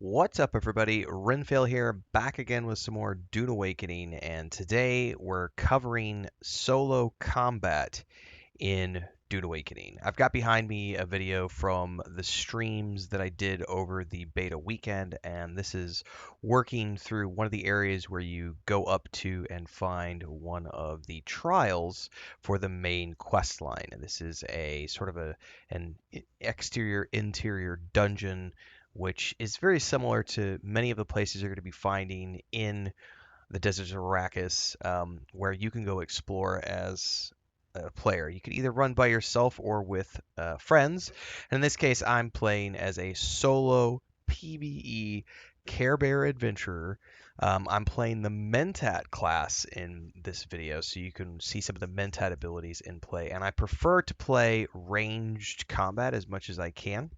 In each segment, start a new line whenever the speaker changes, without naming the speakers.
What's up, everybody? Renfail here, back again with some more Dune Awakening, and today we're covering solo combat in Dune Awakening. I've got behind me a video from the streams that I did over the beta weekend, and this is working through one of the areas where you go up to and find one of the trials for the main quest line. And this is a sort of an exterior interior dungeon which is very similar to many of the places you're going to be finding in the deserts of Arrakis, where you can go explore as a player. You can either run by yourself or with friends. And in this case, I'm playing as a solo PvE Care Bear adventurer. I'm playing the Mentat class in this video, so you can see some of the Mentat abilities in play. And I prefer to play ranged combat as much as I can.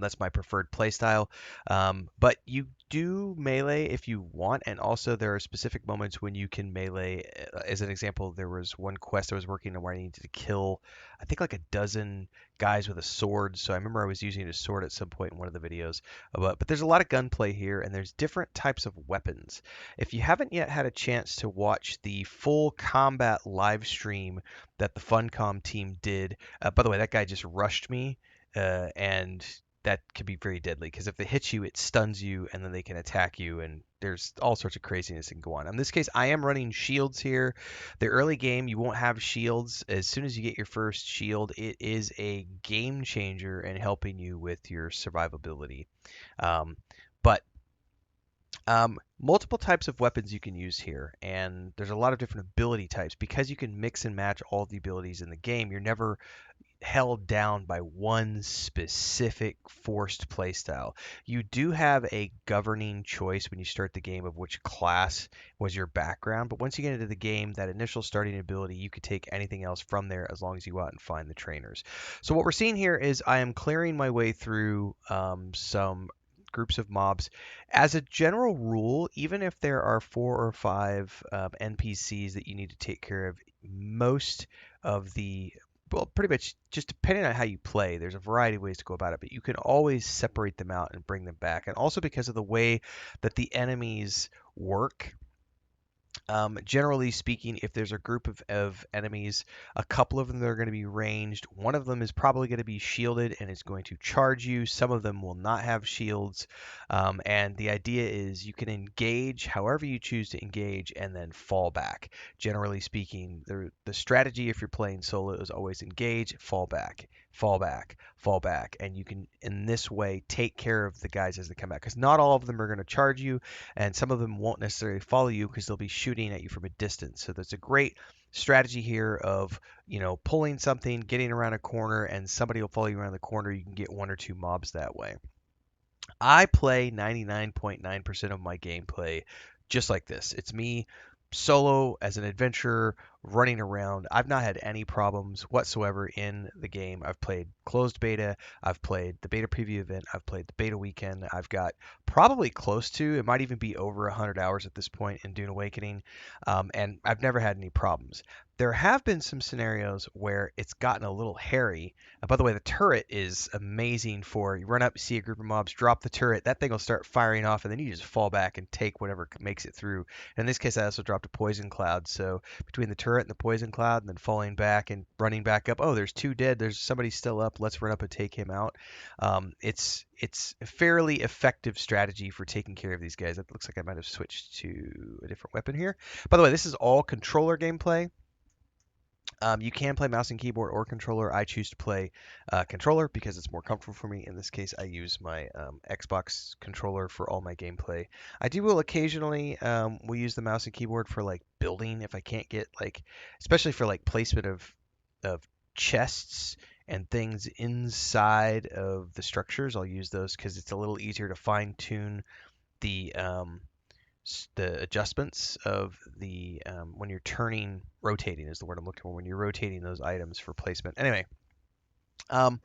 That's my preferred playstyle. But you do melee if you want, and also there are specific moments when you can melee. As an example, there was one quest I was working on where I needed to kill, I think like a dozen guys with a sword. So I remember I was using a sword at some point in one of the videos. But there's a lot of gunplay here, and there's different types of weapons. If you haven't yet had a chance to watch the full combat live stream that the Funcom team did, by the way, that guy just rushed me. And that can be very deadly because if they hit you, it stuns you and then they can attack you, and there's all sorts of craziness that can go on. In this case, I am running shields here. The early game, you won't have shields. As soon as you get your first shield, it is a game changer in helping you with your survivability. But multiple types of weapons you can use here, and there's a lot of different ability types. Because you can mix and match all the abilities in the game, you're never held down by one specific forced playstyle. You do have a governing choice when you start the game of which class was your background, but once you get into the game, that initial starting ability, you could take anything else from there as long as you go out and find the trainers. So what we're seeing here is I am clearing my way through some groups of mobs. As a general rule, even if there are 4 or 5 NPCs that you need to take care of, most of the well, pretty much just depending on how you play, there's a variety of ways to go about it, but you can always separate them out and bring them back. And also because of the way that the enemies work, generally speaking, if there's a group of enemies, a couple of them that are going to be ranged, one of them is probably going to be shielded and is going to charge you. Some of them will not have shields. And the idea is you can engage however you choose to engage and then fall back. Generally speaking, the strategy if you're playing solo is always engage, fall back, fall back, fall back. And you can, in this way, take care of the guys as they come back. Because not all of them are going to charge you, and some of them won't necessarily follow you because they'll be shooting at you from a distance. So there's a great strategy here of, pulling something, getting around a corner, and somebody will follow you around the corner. You can get 1 or 2 mobs that way. I play 99.9% of my gameplay just like this. It's me solo as an adventurer running around. I've not had any problems whatsoever in the game. I've played closed beta, I've played the beta preview event, I've played the beta weekend. I've got probably close to, it might even be over 100 hours at this point in Dune Awakening, and I've never had any problems. There have been some scenarios where it's gotten a little hairy. By the way, the turret is amazing for you run up, see a group of mobs, drop the turret, that thing will start firing off, and then you just fall back and take whatever makes it through. In this case, I also dropped a poison cloud, so between the turret and the poison cloud, and then falling back and running back up, oh, there's 2 dead, there's somebody still up, let's run up and take him out. It's a fairly effective strategy for taking care of these guys. It looks like I might have switched to a different weapon here. By the way, this is all controller gameplay. You can play mouse and keyboard or controller. I choose to play controller because it's more comfortable for me. In this case, I use my Xbox controller for all my gameplay. I do will occasionally will use the mouse and keyboard for like building if I can't get like, especially for like placement of chests and things inside of the structures. I'll use those because it's a little easier to fine tune the the adjustments of the when you're turning, rotating is the word I'm looking for, when you're rotating those items for placement. Anyway, um,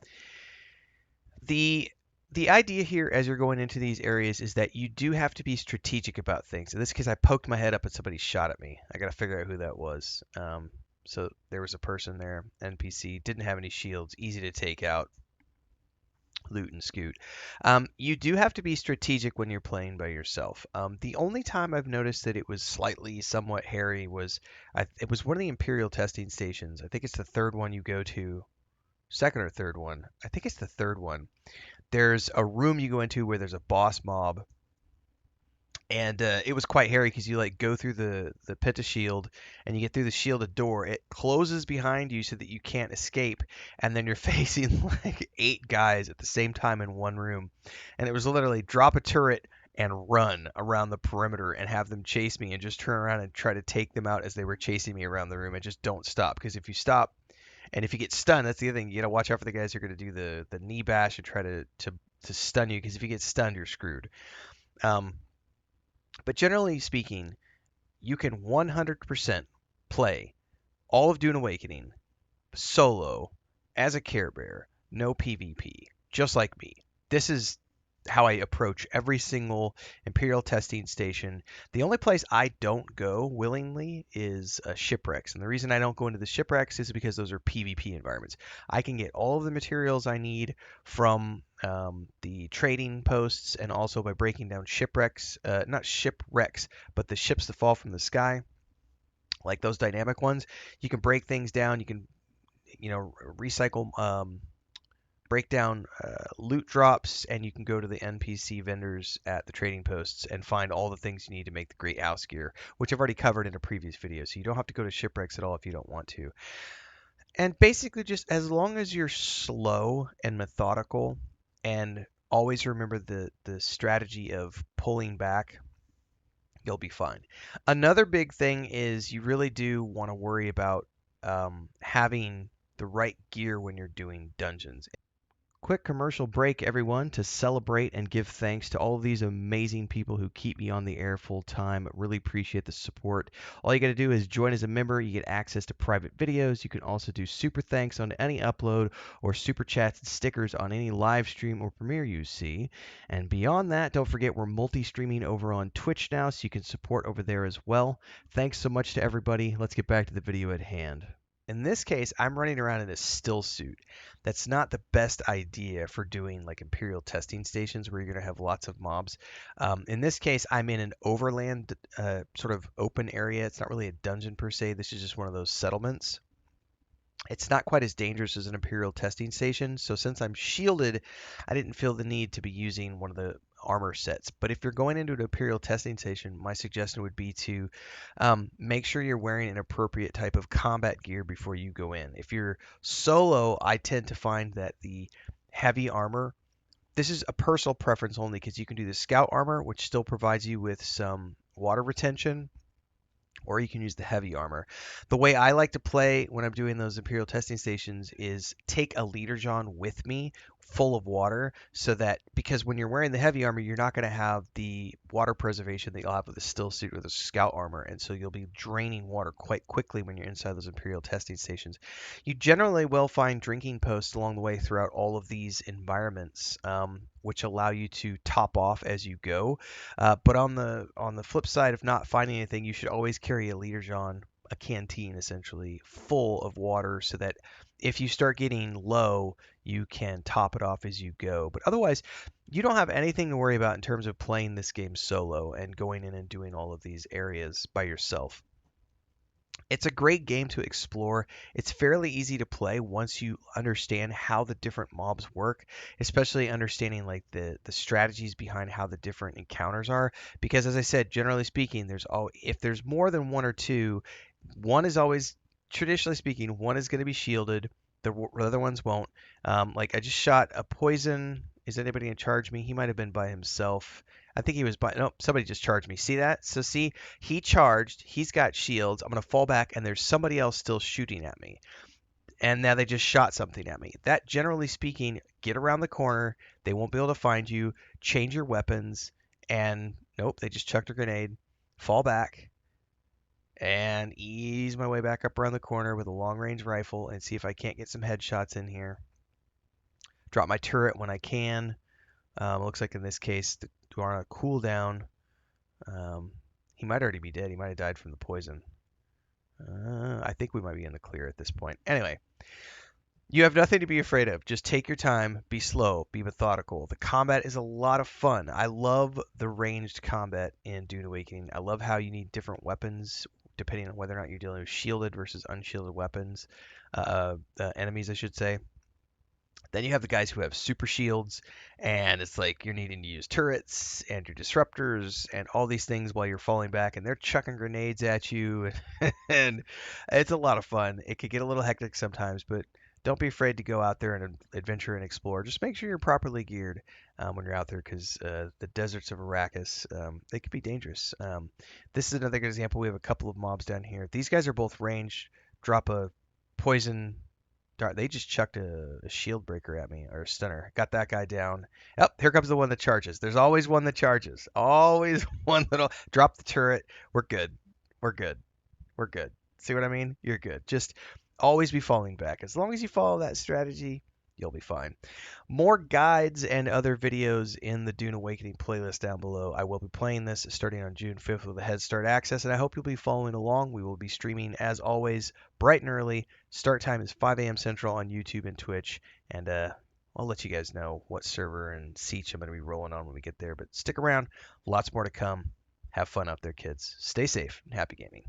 the the idea here as you're going into these areas is that you do have to be strategic about things. In this case, I poked my head up and somebody shot at me. I got to figure out who that was. So there was a person there, NPC, didn't have any shields, easy to take out. loot and scoot. You do have to be strategic when you're playing by yourself. The only time I've noticed that it was slightly somewhat hairy was it was one of the Imperial testing stations. I think it's the third one you go to, second or third one. I think it's the third one. There's a room you go into where there's a boss mob, and it was quite hairy because you like go through the pit of shield and you get through the shielded door. It closes behind you so that you can't escape, and then you're facing like 8 guys at the same time in one room. And it was literally drop a turret and run around the perimeter and have them chase me and just turn around and try to take them out as they were chasing me around the room, and just don't stop, because if you stop and if you get stunned, that's the other thing. You gotta watch out for the guys who are gonna do the knee bash and try to stun you, because if you get stunned, you're screwed. Um, but generally speaking, you can 100% play all of Dune Awakening solo as a Care Bear, no PvP, just like me. This is how I approach every single Imperial testing station. The only place I don't go willingly is shipwrecks. And the reason I don't go into the shipwrecks is because those are PvP environments. I can get all of the materials I need from the trading posts, and also by breaking down shipwrecks, not shipwrecks, but the ships that fall from the sky, like those dynamic ones. You can break things down. You can, recycle, break down loot drops, and you can go to the NPC vendors at the trading posts and find all the things you need to make the Great House gear, which I've already covered in a previous video. So you don't have to go to shipwrecks at all if you don't want to. And basically, just as long as you're slow and methodical, and always remember the strategy of pulling back, you'll be fine. Another big thing is you really do want to worry about having the right gear when you're doing dungeons. Quick commercial break, everyone, to celebrate and give thanks to all of these amazing people who keep me on the air full time. Really appreciate the support. All you got to do is join as a member. You get access to private videos. You can also do super thanks on any upload, or super chats and stickers on any live stream or premiere you see. And beyond that, don't forget we're multi-streaming over on Twitch now, so you can support over there as well. Thanks so much to everybody. Let's get back to the video at hand. In this case, I'm running around in a still suit. That's not the best idea for doing like Imperial testing stations where you're going to have lots of mobs. In this case, I'm in an overland sort of open area. It's not really a dungeon per se. This is just one of those settlements. It's not quite as dangerous as an Imperial testing station, so since I'm shielded, I didn't feel the need to be using one of the armor sets. But if you're going into an Imperial testing station, my suggestion would be to make sure you're wearing an appropriate type of combat gear before you go in. If you're solo, I tend to find that the heavy armor, this is a personal preference only, because you can do the scout armor, which still provides you with some water retention, or you can use the heavy armor. The way I like to play when I'm doing those Imperial testing stations is take a leader John with me full of water, so that, because when you're wearing the heavy armor, you're not going to have the water preservation that you'll have with the still suit or the scout armor, and so you'll be draining water quite quickly when you're inside those Imperial testing stations. You generally will find drinking posts along the way throughout all of these environments, which allow you to top off as you go. But on the flip side of not finding anything, you should always carry a leader John, a canteen essentially, full of water, so that if you start getting low, you can top it off as you go. But otherwise, you don't have anything to worry about in terms of playing this game solo and going in and doing all of these areas by yourself. It's a great game to explore. It's fairly easy to play once you understand how the different mobs work, especially understanding like the strategies behind how the different encounters are. Because as I said, generally speaking, if there's more than one or two, one is always, traditionally speaking, one is going to be shielded. The other ones won't. Like I just shot a poison. Is anybody gonna charge me? He might have been by himself. I think he was by. No, somebody just charged me. See that? So see, he charged. He's got shields. I'm gonna fall back, and there's somebody else still shooting at me. And now they just shot something at me. That, generally speaking, get around the corner. They won't be able to find you. Change your weapons. And nope, they just chucked a grenade. Fall back and ease my way back up around the corner with a long range rifle and see if I can't get some headshots in here. Drop my turret when I can. Looks like in this case, we're on a cooldown. He might already be dead. He might have died from the poison. I think we might be in the clear at this point. Anyway, You have nothing to be afraid of. Just take your time, be slow, be methodical. The combat is a lot of fun. I love the ranged combat in Dune Awakening. I love how you need different weapons depending on whether or not you're dealing with shielded versus unshielded weapons, enemies, I should say. Then you have the guys who have super shields, and it's like you're needing to use turrets and your disruptors and all these things while you're falling back, and they're chucking grenades at you, and it's a lot of fun. It could get a little hectic sometimes, but don't be afraid to go out there and adventure and explore. Just make sure you're properly geared when you're out there, because the deserts of Arrakis, they could be dangerous. This is another good example. We have a couple of mobs down here. These guys are both ranged. Drop a poison. Darn, they just chucked a shield breaker at me, or a stunner. Got that guy down. Oh, here comes the one that charges. There's always one that charges. Always one that'll drop the turret. We're good. We're good. We're good. See what I mean? You're good. Just always be falling back. As long as you follow that strategy, you'll be fine. More guides and other videos in the Dune Awakening playlist down below. I will be playing this starting on June 5th with a Head Start access, and I hope you'll be following along. We will be streaming, as always, bright and early. Start time is 5 a.m. Central on YouTube and Twitch, and I'll let you guys know what server and siege I'm going to be rolling on when we get there. But stick around. Lots more to come. Have fun out there, kids. Stay safe and happy gaming.